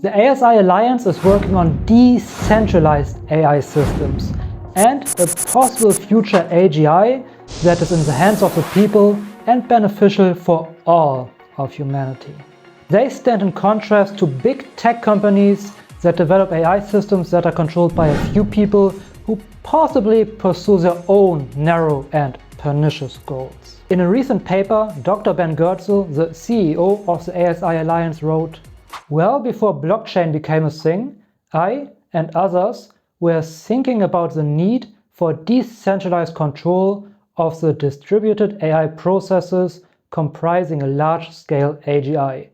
The ASI Alliance is working on decentralized AI systems and a possible future AGI that is in the hands of the people and beneficial for all of humanity. They stand in contrast to big tech companies that develop AI systems that are controlled by a few people who possibly pursue their own narrow and pernicious goals. In a recent paper, Dr. Ben Goertzel, the CEO of the ASI Alliance, wrote, "Well before blockchain became a thing, I and others were thinking about the need for decentralized control of the distributed AI processes comprising a large-scale AGI,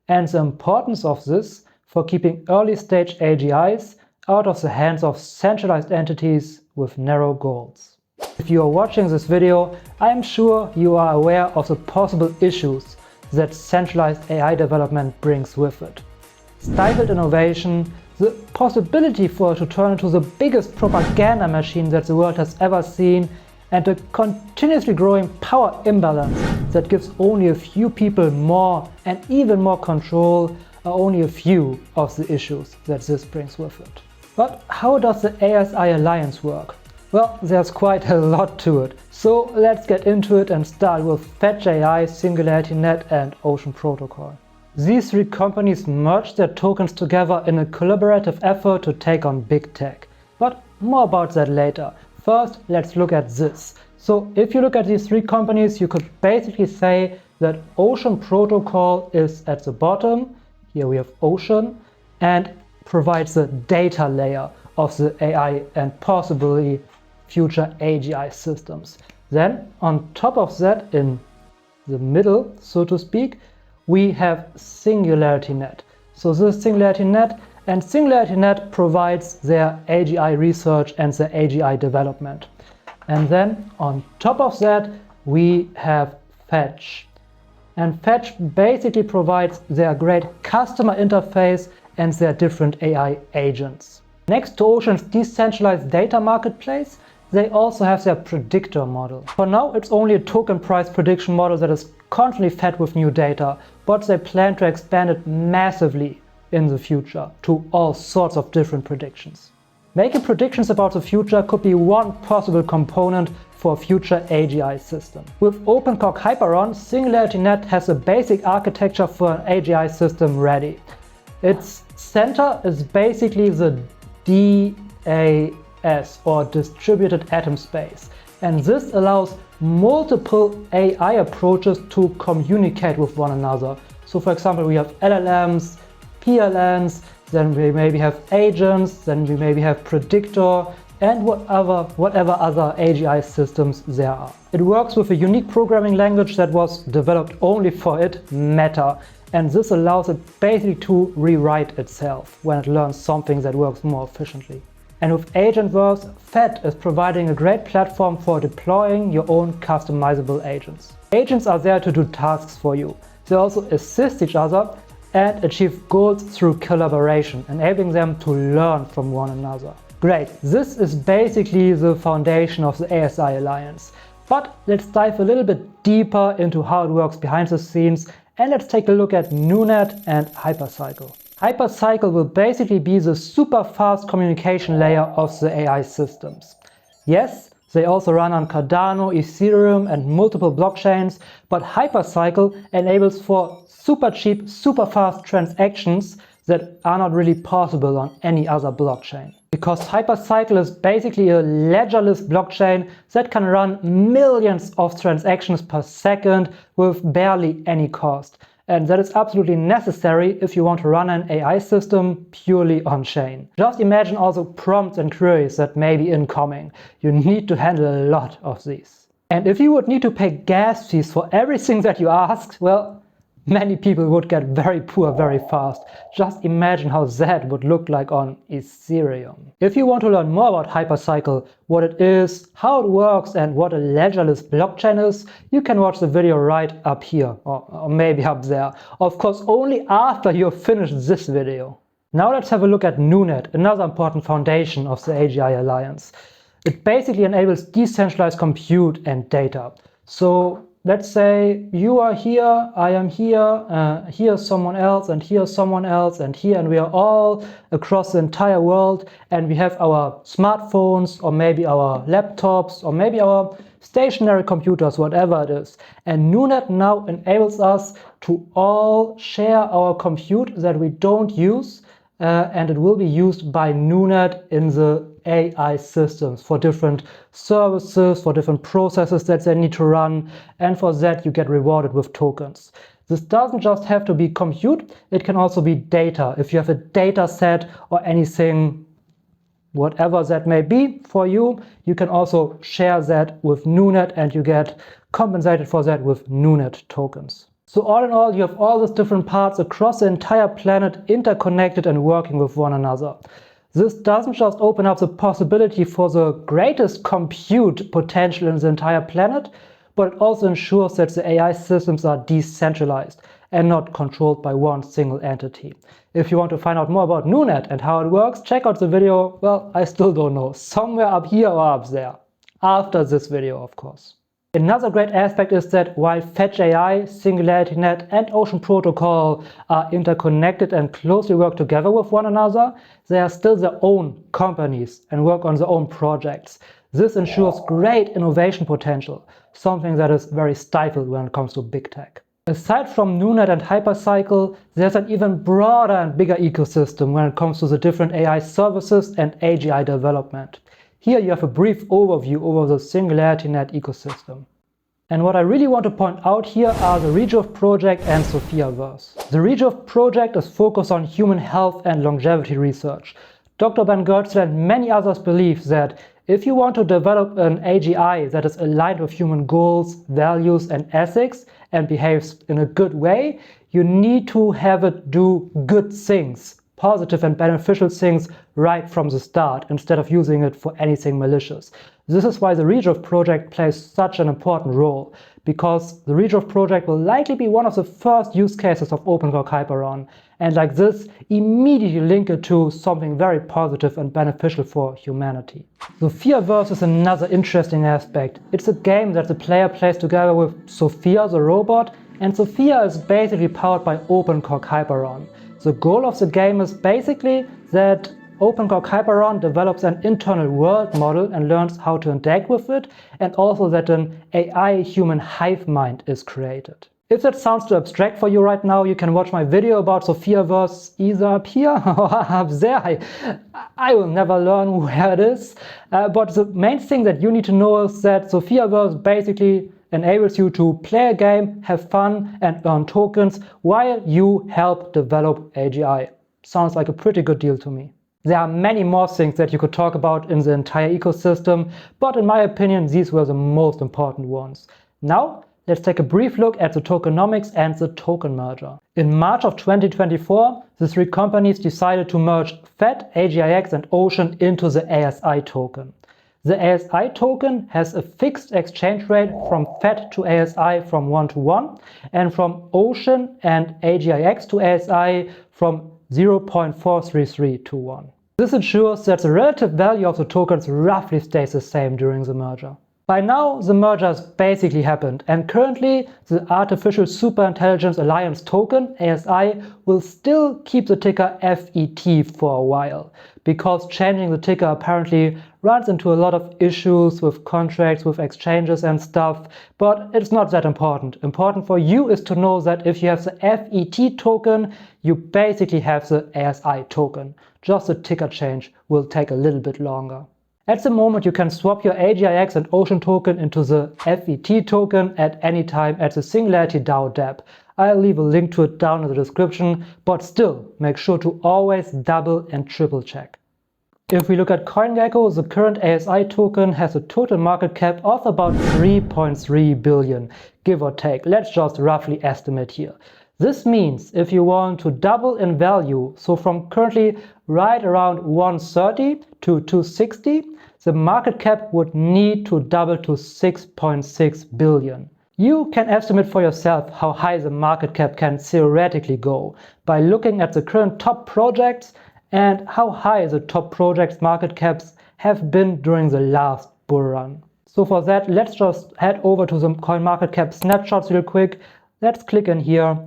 and the importance of this for keeping early-stage AGIs out of the hands of centralized entities with narrow goals." If you are watching this video, I am sure you are aware of the possible issues that centralized AI development brings with it. Stifled innovation, the possibility for it to turn into the biggest propaganda machine that the world has ever seen, and a continuously growing power imbalance that gives only a few people more and even more control are only a few of the issues that this brings with it. But how does the ASI Alliance work? Well, there's quite a lot to it, so let's get into it and start with Fetch AI, SingularityNet and Ocean Protocol. These three companies merged their tokens together in a collaborative effort to take on big tech. But more about that later. First, let's look at this. So if you look at these three companies, you could basically say that Ocean Protocol is at the bottom. Here we have Ocean, and provides the data layer of the AI and possibly future AGI systems. Then on top of that, in the middle, so to speak, we have SingularityNet. So this is SingularityNet, and SingularityNet provides their AGI research and their AGI development. And then on top of that, we have Fetch. And Fetch basically provides their great customer interface and their different AI agents. Next to Ocean's decentralized data marketplace, they also have their predictor model. For now, it's only a token price prediction model that is constantly fed with new data, but they plan to expand it massively in the future to all sorts of different predictions. Making predictions about the future could be one possible component for a future AGI system. With OpenCog Hyperon, SingularityNet has a basic architecture for an AGI system ready. Its center is basically the DAS, or Distributed Atom Space, and this allows multiple AI approaches to communicate with one another. So for example, we have LLMs, PLNs, then we maybe have agents, then we maybe have predictor, and whatever other AGI systems there are. It works with a unique programming language that was developed only for it, Meta, and this allows it basically to rewrite itself when it learns something that works more efficiently. And with Agentverse, FET is providing a great platform for deploying your own customizable agents. Agents are there to do tasks for you. They also assist each other and achieve goals through collaboration, enabling them to learn from one another. Great, this is basically the foundation of the ASI Alliance. But let's dive a little bit deeper into how it works behind the scenes, and let's take a look at NuNet and Hypercycle. Hypercycle will basically be the super fast communication layer of the AI systems. Yes, they also run on Cardano, Ethereum and multiple blockchains, but Hypercycle enables for super cheap, super fast transactions that are not really possible on any other blockchain. Because Hypercycle is basically a ledgerless blockchain that can run millions of transactions per second with barely any cost. And that is absolutely necessary if you want to run an AI system purely on-chain. Just imagine all the prompts and queries that may be incoming. You need to handle a lot of these. And if you would need to pay gas fees for everything that you ask, well, many people would get very poor very fast. Just imagine how that would look like on Ethereum. If you want to learn more about Hypercycle, what it is, how it works and what a ledgerless blockchain is, you can watch the video right up here or maybe up there. Of course, only after you've finished this video. Now let's have a look at NuNet, another important foundation of the AGI Alliance. It basically enables decentralized compute and data. So let's say you are here, I am here, here's someone else, and here's someone else, and here, and we are all across the entire world, and we have our smartphones, or maybe our laptops, or maybe our stationary computers, whatever it is. And NuNet now enables us to all share our compute that we don't use, and it will be used by NuNet in the AI systems for different services, for different processes that they need to run, and for that you get rewarded with tokens. This doesn't just have to be compute, it can also be data. If you have a data set or anything, whatever that may be for you, you can also share that with NuNet and you get compensated for that with NuNet tokens. So all in all, you have all these different parts across the entire planet interconnected and working with one another. This doesn't just open up the possibility for the greatest compute potential in the entire planet, but it also ensures that the AI systems are decentralized and not controlled by one single entity. If you want to find out more about NuNet and how it works, check out the video, well, I still don't know, somewhere up here or up there. After this video, of course. Another great aspect is that while Fetch AI, SingularityNet and Ocean Protocol are interconnected and closely work together with one another, they are still their own companies and work on their own projects. This ensures great innovation potential, something that is very stifled when it comes to big tech. Aside from NuNet and Hypercycle, there's an even broader and bigger ecosystem when it comes to the different AI services and AGI development. Here you have a brief overview over the SingularityNet ecosystem. And what I really want to point out here are the Rejuve Project and Sophiaverse. The Rejuve Project is focused on human health and longevity research. Dr. Ben Goertzel and many others believe that if you want to develop an AGI that is aligned with human goals, values and ethics and behaves in a good way, you need to have it do good things, positive and beneficial things right from the start, instead of using it for anything malicious. This is why the Rejuve Project plays such an important role, because the Rejuve Project will likely be one of the first use cases of OpenCog Hyperon, and like this, immediately link it to something very positive and beneficial for humanity. Sophiaverse is another interesting aspect. It's a game that the player plays together with Sophia the robot, and Sophia is basically powered by OpenCog Hyperon. The goal of the game is basically that OpenCog Hyperon develops an internal world model and learns how to interact with it, and also that an AI human hive mind is created. If that sounds too abstract for you right now, you can watch my video about Sophiaverse either up here or up there. I will never learn where it is. But the main thing that you need to know is that Sophiaverse basically enables you to play a game, have fun and earn tokens while you help develop AGI. Sounds like a pretty good deal to me. There are many more things that you could talk about in the entire ecosystem, but in my opinion these were the most important ones. Now let's take a brief look at the tokenomics and the token merger. In March of 2024, the three companies decided to merge FET, AGIX and Ocean into the ASI token. The ASI token has a fixed exchange rate from FET to ASI from 1 to 1 and from Ocean and AGIX to ASI from 0.433 to 1. This ensures that the relative value of the tokens roughly stays the same during the merger. By now, the merger has basically happened, and currently the Artificial Superintelligence Alliance token, ASI, will still keep the ticker FET for a while, because changing the ticker apparently runs into a lot of issues with contracts, with exchanges and stuff, but it's not that important. Important for you is to know that if you have the FET token, you basically have the ASI token. Just the ticker change will take a little bit longer. At the moment, you can swap your AGIX and Ocean token into the FET token at any time at the SingularityDAO dApp. I'll leave a link to it down in the description, but still, make sure to always double and triple check. If we look at CoinGecko, the current ASI token has a total market cap of about 3.3 billion, give or take. Let's just roughly estimate here. This means if you want to double in value, so from currently right around 130 to 260, the market cap would need to double to 6.6 billion. You can estimate for yourself how high the market cap can theoretically go by looking at the current top projects and how high the top projects' market caps have been during the last bull run. So for that, let's just head over to the CoinMarketCap snapshots real quick. Let's click in here,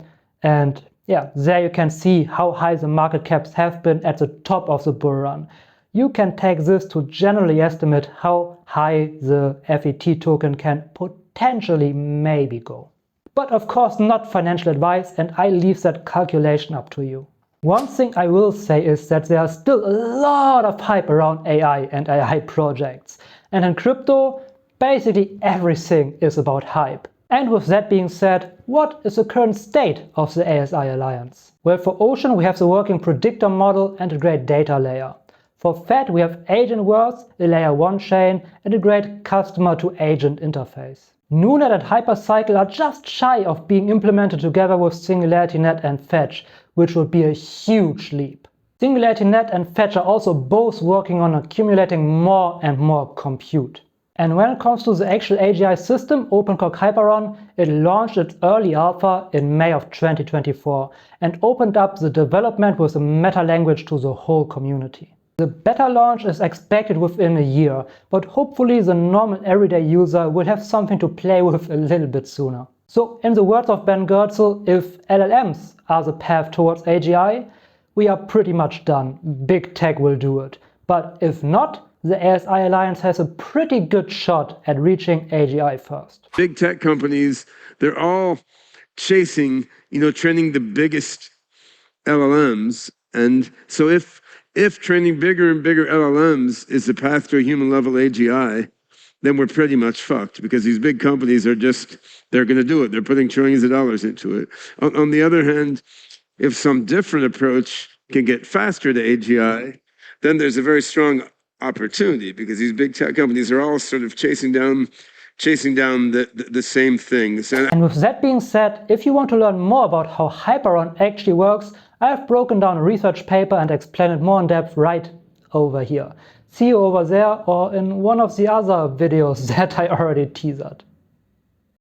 and yeah, there you can see how high the market caps have been at the top of the bull run. You can take this to generally estimate how high the FET token can potentially maybe go. But of course not financial advice, and I leave that calculation up to you. One thing I will say is that there are still a lot of hype around AI and AI projects. And in crypto, basically everything is about hype. And with that being said, what is the current state of the ASI Alliance? Well, for Ocean we have the working predictor model and a great data layer. For Fed we have Agentverse, a layer 1 chain, and a great customer-to-agent interface. NuNet and Hypercycle are just shy of being implemented together with SingularityNet and Fetch, which would be a huge leap. SingularityNet and Fetch are also both working on accumulating more and more compute. And when it comes to the actual AGI system, OpenCock Hyperon, it launched its early alpha in May of 2024 and opened up the development with a meta language to the whole community. The beta launch is expected within a year, but hopefully the normal everyday user will have something to play with a little bit sooner. So in the words of Ben Goertzel, if LLMs are the path towards AGI, we are pretty much done. Big tech will do it. But if not, the ASI Alliance has a pretty good shot at reaching AGI first. Big tech companies, they're all chasing, training the biggest LLMs. And so if training bigger and bigger LLMs is the path to a human level AGI, then we're pretty much fucked, because these big companies are they're going to do it. They're putting trillions of dollars into it. On the other hand, if some different approach can get faster to AGI, then there's a very strong opportunity, because these big tech companies are all sort of chasing down the same things. And with that being said, if you want to learn more about how Hyperon actually works, I have broken down a research paper and explained it more in depth right over here. See you over there or in one of the other videos that I already teased.